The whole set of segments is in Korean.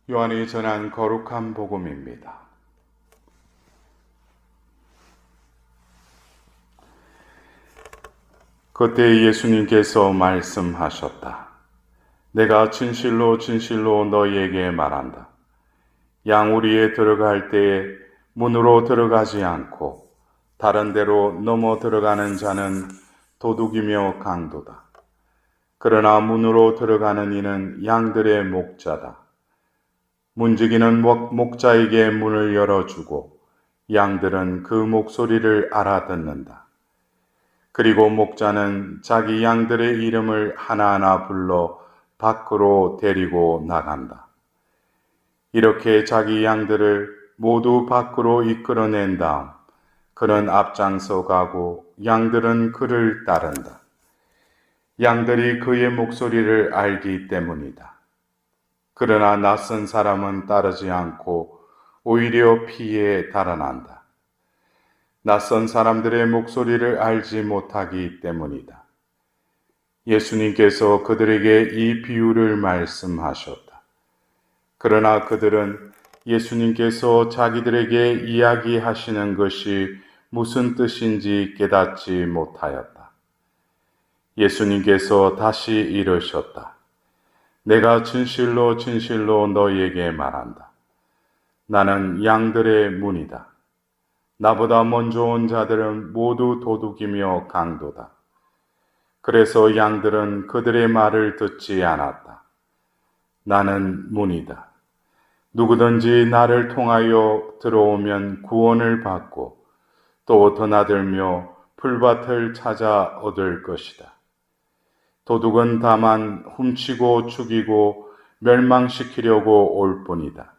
요한이 전한 거룩한 복음입니다. 그때 예수님께서 말씀하셨다. 내가 진실로 진실로 너희에게 말한다. 양우리에 들어갈 때에 문으로 들어가지 않고 다른 데로 넘어 들어가는 자는 도둑이며 강도다. 그러나 문으로 들어가는 이는 양들의 목자다. 문지기는 목자에게 문을 열어주고 양들은 그 목소리를 알아듣는다. 그리고 목자는 자기 양들의 이름을 하나하나 불러 밖으로 데리고 나간다. 이렇게 자기 양들을 모두 밖으로 이끌어낸 다음 그는 앞장서 가고 양들은 그를 따른다. 양들이 그의 목소리를 알기 때문이다. 그러나 낯선 사람은 따르지 않고 오히려 피해 달아난다. 낯선 사람들의 목소리를 알지 못하기 때문이다. 예수님께서 그들에게 이 비유를 말씀하셨다. 그러나 그들은 예수님께서 자기들에게 이야기하시는 것이 무슨 뜻인지 깨닫지 못하였다. 예수님께서 다시 이르셨다. 내가 진실로 진실로 너희에게 말한다. 나는 양들의 문이다. 나보다 먼저 온 자들은 모두 도둑이며 강도다. 그래서 양들은 그들의 말을 듣지 않았다. 나는 문이다. 누구든지 나를 통하여 들어오면 구원을 받고 또 드나들며 풀밭을 찾아 얻을 것이다. 도둑은 다만 훔치고 죽이고 멸망시키려고 올 뿐이다.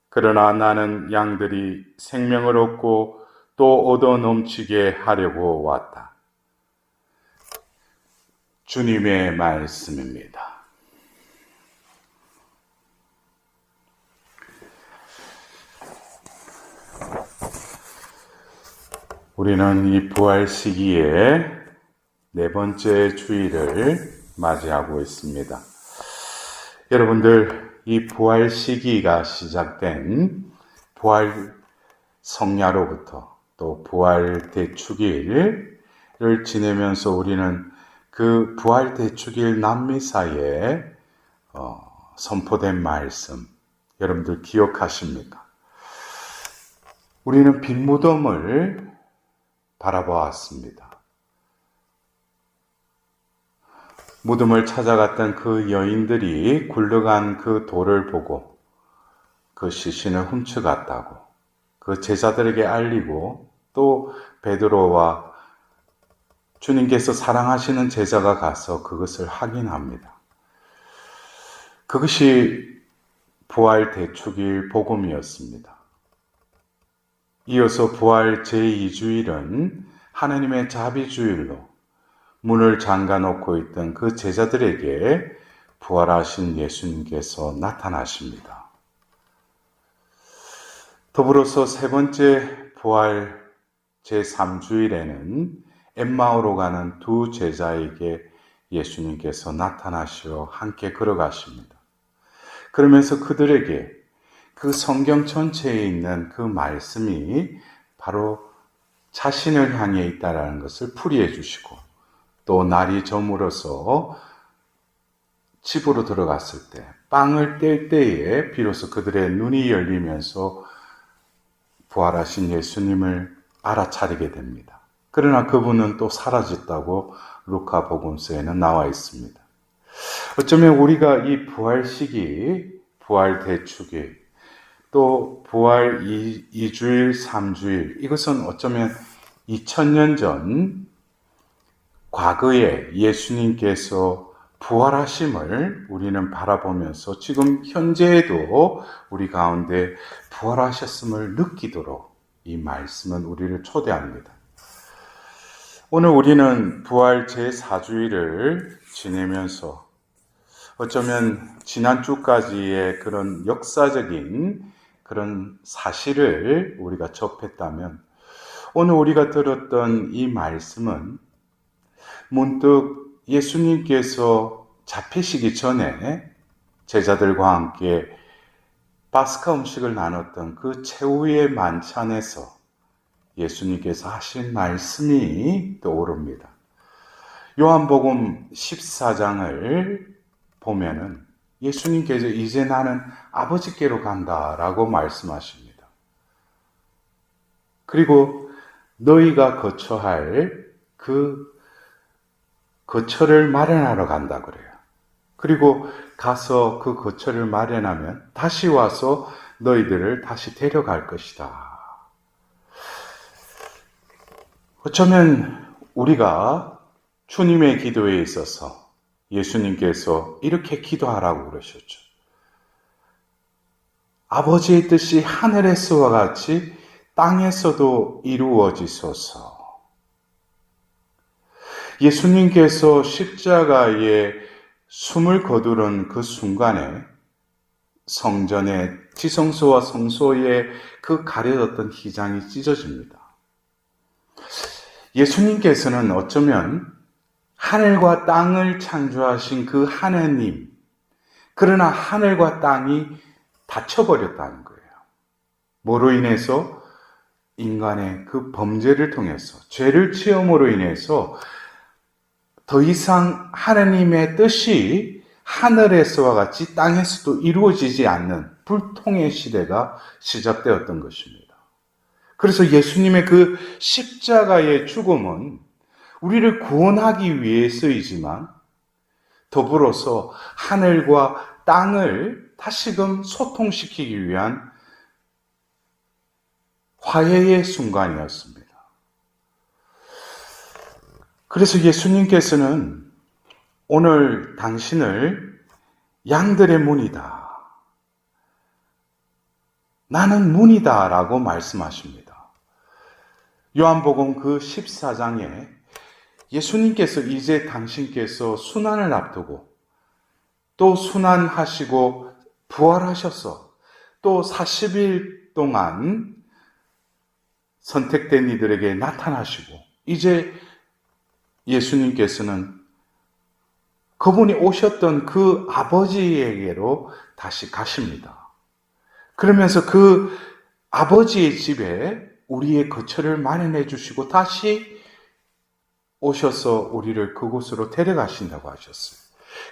그러나 나는 양들이 생명을 얻고 또 얻어 넘치게 하려고 왔다. 주님의 말씀입니다. 우리는 이 부활 시기에 네 번째 주일을 맞이하고 있습니다. 여러분들, 이 부활 시기가 시작된 부활 성야로부터 또 부활 대축일을 지내면서 우리는 그 부활 대축일 남미사에 선포된 말씀, 여러분들 기억하십니까? 우리는 빈 무덤을 바라보았습니다. 무덤을 찾아갔던 그 여인들이 굴러간 그 돌을 보고 그 시신을 훔쳐갔다고 그 제자들에게 알리고 또 베드로와 주님께서 사랑하시는 제자가 가서 그것을 확인합니다. 그것이 부활 대축일 복음이었습니다. 이어서 부활 제2주일은 하나님의 자비주일로 문을 잠가놓고 있던 그 제자들에게 부활하신 예수님께서 나타나십니다. 더불어서 세 번째 부활 제3주일에는 엠마오로 가는 두 제자에게 예수님께서 나타나시어 함께 걸어가십니다. 그러면서 그들에게 그 성경 전체에 있는 그 말씀이 바로 자신을 향해 있다는 것을 풀이해 주시고 또 날이 저물어서 집으로 들어갔을 때 빵을 뗄 때에 비로소 그들의 눈이 열리면서 부활하신 예수님을 알아차리게 됩니다. 그러나 그분은 또 사라졌다고 루카 복음서에는 나와 있습니다. 어쩌면 우리가 이 부활 시기, 부활 대축일, 또 부활 2주일, 3주일, 이것은 어쩌면 2000년 전 과거에 예수님께서 부활하심을 우리는 바라보면서 지금 현재에도 우리 가운데 부활하셨음을 느끼도록 이 말씀은 우리를 초대합니다. 오늘 우리는 부활 제4주일을 지내면서 어쩌면 지난주까지의 그런 역사적인 그런 사실을 우리가 접했다면 오늘 우리가 들었던 이 말씀은 문득 예수님께서 잡히시기 전에 제자들과 함께 파스카 음식을 나눴던 그 최후의 만찬에서 예수님께서 하신 말씀이 떠오릅니다. 요한복음 14장을 보면은 예수님께서 이제 나는 아버지께로 간다라고 말씀하십니다. 그리고 너희가 거처할 그 거처를 마련하러 간다 그래요. 그리고 가서 그 거처를 마련하면 다시 와서 너희들을 다시 데려갈 것이다. 어쩌면 우리가 주님의 기도에 있어서 예수님께서 이렇게 기도하라고 그러셨죠. 아버지의 뜻이 하늘에서와 같이 땅에서도 이루어지소서. 예수님께서 십자가에 숨을 거두는 그 순간에 성전의 지성소와 성소의 그 가려졌던 휘장이 찢어집니다. 예수님께서는 어쩌면 하늘과 땅을 창조하신 그 하나님, 그러나 하늘과 땅이 닫혀버렸다는 거예요. 뭐로 인해서? 인간의 그 범죄를 통해서, 죄를 지음으로 인해서 더 이상 하나님의 뜻이 하늘에서와 같이 땅에서도 이루어지지 않는 불통의 시대가 시작되었던 것입니다. 그래서 예수님의 그 십자가의 죽음은 우리를 구원하기 위해서이지만 더불어서 하늘과 땅을 다시금 소통시키기 위한 화해의 순간이었습니다. 그래서 예수님께서는 오늘 당신을 양들의 문이다, 나는 문이다 라고 말씀하십니다. 요한복음 그 14장에 예수님께서 이제 당신께서 순환을 앞두고 또 순환하시고 부활하셔서 또 40일 동안 선택된 이들에게 나타나시고 이제 예수님께서는 그분이 오셨던 그 아버지에게로 다시 가십니다. 그러면서 그 아버지의 집에 우리의 거처를 마련해 주시고 다시 오셔서 우리를 그곳으로 데려가신다고 하셨어요.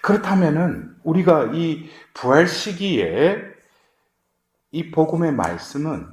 그렇다면은 우리가 이 부활 시기에 이 복음의 말씀은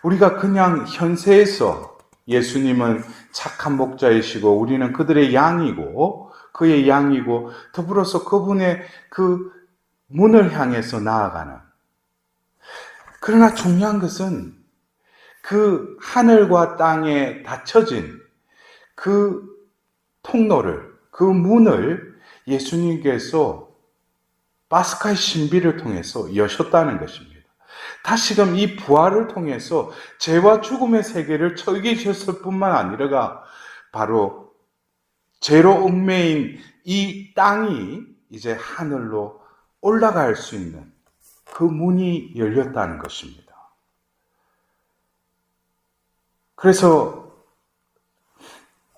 우리가 그냥 현세에서 예수님은 착한 목자이시고 우리는 그들의 양이고 그의 양이고 더불어서 그분의 그 문을 향해서 나아가는, 그러나 중요한 것은 그 하늘과 땅에 닫혀진 그 통로를, 그 문을 예수님께서 파스카의 신비를 통해서 여셨다는 것입니다. 다시금 이 부활을 통해서 죄와 죽음의 세계를 처리하셨을 뿐만 아니라 바로 죄로 얽매인 이 땅이 이제 하늘로 올라갈 수 있는 그 문이 열렸다는 것입니다. 그래서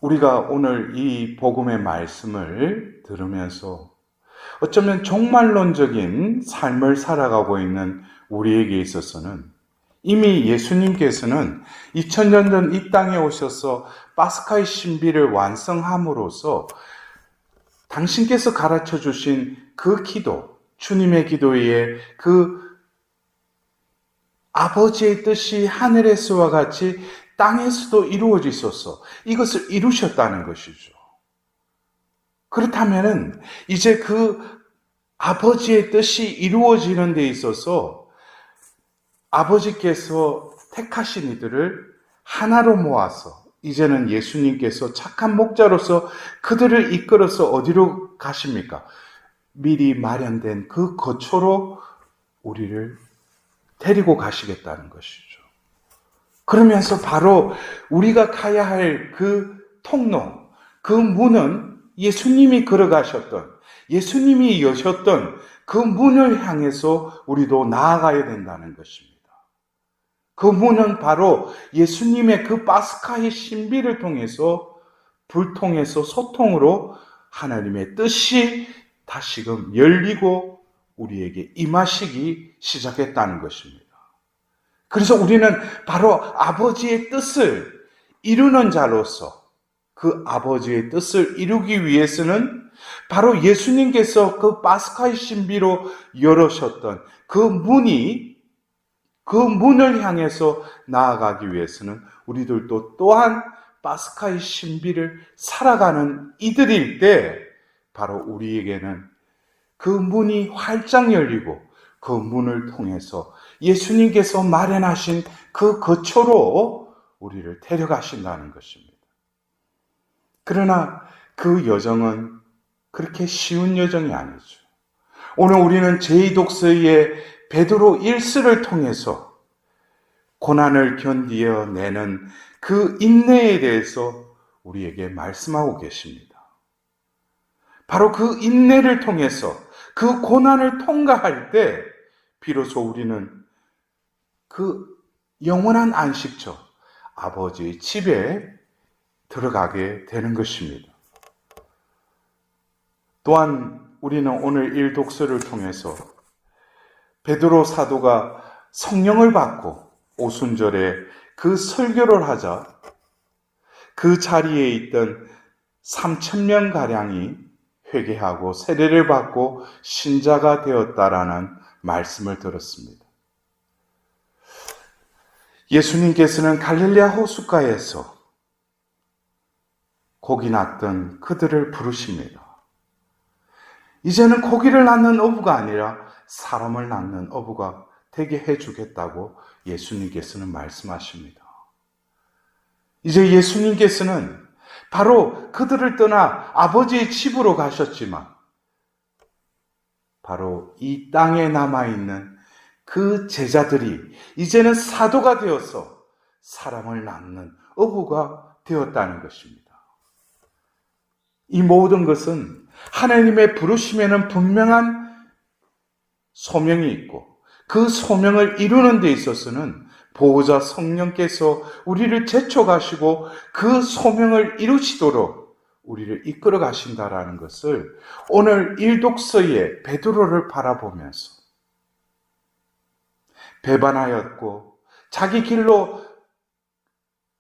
우리가 오늘 이 복음의 말씀을 들으면서 어쩌면 종말론적인 삶을 살아가고 있는 우리에게 있어서는 이미 예수님께서는 2000년 전 이 땅에 오셔서 파스카의 신비를 완성함으로써 당신께서 가르쳐 주신 그 기도, 주님의 기도에 그 아버지의 뜻이 하늘에서와 같이 땅에서도 이루어지소서, 이것을 이루셨다는 것이죠. 그렇다면은 이제 그 아버지의 뜻이 이루어지는 데 있어서 아버지께서 택하신 이들을 하나로 모아서 이제는 예수님께서 착한 목자로서 그들을 이끌어서 어디로 가십니까? 미리 마련된 그 거처로 우리를 데리고 가시겠다는 것이죠. 그러면서 바로 우리가 가야 할 그 통로, 그 문은 예수님이 걸어가셨던, 예수님이 여셨던 그 문을 향해서 우리도 나아가야 된다는 것입니다. 그 문은 바로 예수님의 그 파스카의 신비를 통해서 불통해서 소통으로 하나님의 뜻이 다시금 열리고 우리에게 임하시기 시작했다는 것입니다. 그래서 우리는 바로 아버지의 뜻을 이루는 자로서 그 아버지의 뜻을 이루기 위해서는 바로 예수님께서 그 파스카의 신비로 열으셨던 그 문을 향해서 나아가기 위해서는 우리들도 또한 파스카의 신비를 살아가는 이들일 때 바로 우리에게는 그 문이 활짝 열리고 그 문을 통해서 예수님께서 마련하신 그 거처로 우리를 데려가신다는 것입니다. 그러나 그 여정은 그렇게 쉬운 여정이 아니죠. 오늘 우리는 제2독서의 베드로 1서를 통해서 고난을 견디어내는 그 인내에 대해서 우리에게 말씀하고 계십니다. 바로 그 인내를 통해서 그 고난을 통과할 때 비로소 우리는 그 영원한 안식처, 아버지의 집에 들어가게 되는 것입니다. 또한 우리는 오늘 1독서를 통해서 베드로 사도가 성령을 받고 오순절에 그 설교를 하자 그 자리에 있던 3,000명가량이 회개하고 세례를 받고 신자가 되었다라는 말씀을 들었습니다. 예수님께서는 갈릴레아 호숫가에서 고기 낳던 그들을 부르십니다. 이제는 고기를 낳는 어부가 아니라 사람을 낳는 어부가 되게 해주겠다고 예수님께서는 말씀하십니다. 이제 예수님께서는 바로 그들을 떠나 아버지의 집으로 가셨지만 바로 이 땅에 남아있는 그 제자들이 이제는 사도가 되어서 사람을 낳는 어부가 되었다는 것입니다. 이 모든 것은 하나님의 부르심에는 분명한 소명이 있고 그 소명을 이루는 데 있어서는 보호자 성령께서 우리를 제쳐가시고 그 소명을 이루시도록 우리를 이끌어 가신다라는 것을 오늘 1독서의 베드로를 바라보면서 배반하였고 자기 길로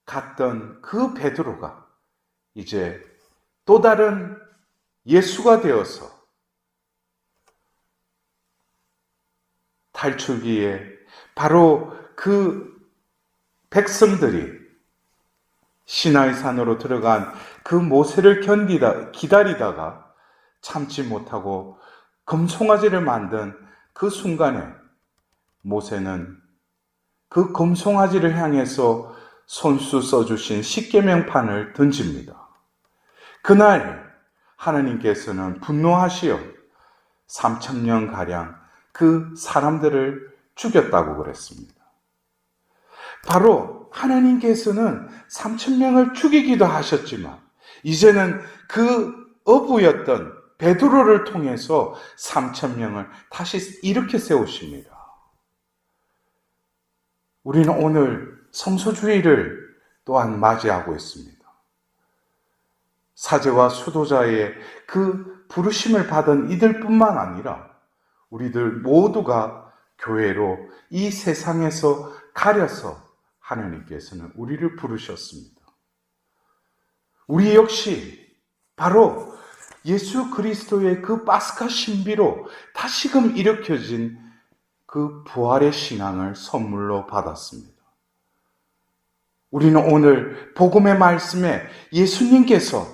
갔던 그 베드로가 이제 또 다른 예수가 되어서 탈출기에 바로 그 백성들이 시나이 산으로 들어간 그 모세를 기다리다가 참지 못하고 금송아지를 만든 그 순간에 모세는 그 금송아지를 향해서 손수 써주신 십계명판을 던집니다. 그날 하나님께서는 분노하시어 3,000명가량 그 사람들을 죽였다고 그랬습니다. 바로 하나님께서는 3,000명을 죽이기도 하셨지만 이제는 그 어부였던 베드로를 통해서 3,000명을 다시 일으켜 세우십니다. 우리는 오늘 성소주의를 또한 맞이하고 있습니다. 사제와 수도자의 그 부르심을 받은 이들뿐만 아니라 우리들 모두가 교회로 이 세상에서 가려서 하나님께서는 우리를 부르셨습니다. 우리 역시 바로 예수 그리스도의 그 파스카 신비로 다시금 일으켜진 그 부활의 신앙을 선물로 받았습니다. 우리는 오늘 복음의 말씀에 예수님께서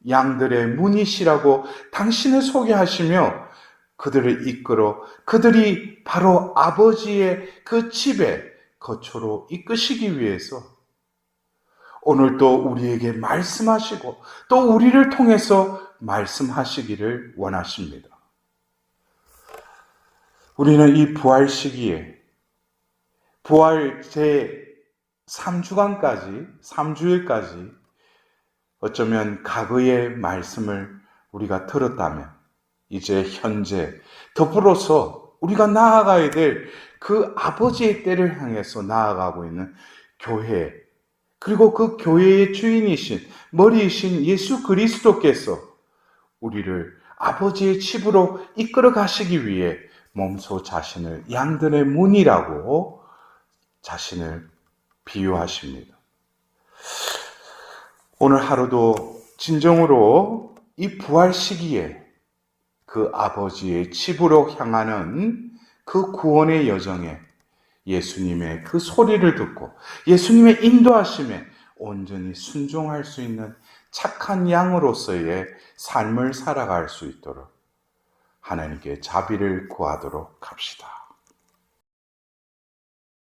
양들의 문이시라고 당신을 소개하시며 그들을 이끌어 그들이 바로 아버지의 그 집에 거처로 이끄시기 위해서 오늘도 우리에게 말씀하시고 또 우리를 통해서 말씀하시기를 원하십니다. 우리는 이 부활 시기에 부활 제 3주간까지 3주일까지 어쩌면 과거의 말씀을 우리가 들었다면 이제 현재 더불어서 우리가 나아가야 될 그 아버지의 때를 향해서 나아가고 있는 교회 그리고 그 교회의 주인이신 머리이신 예수 그리스도께서 우리를 아버지의 집으로 이끌어 가시기 위해 몸소 자신을 양들의 문이라고 자신을 비유하십니다. 오늘 하루도 진정으로 이 부활 시기에 그 아버지의 집으로 향하는 그 구원의 여정에 예수님의 그 소리를 듣고 예수님의 인도하심에 온전히 순종할 수 있는 착한 양으로서의 삶을 살아갈 수 있도록 하나님께 자비를 구하도록 합시다.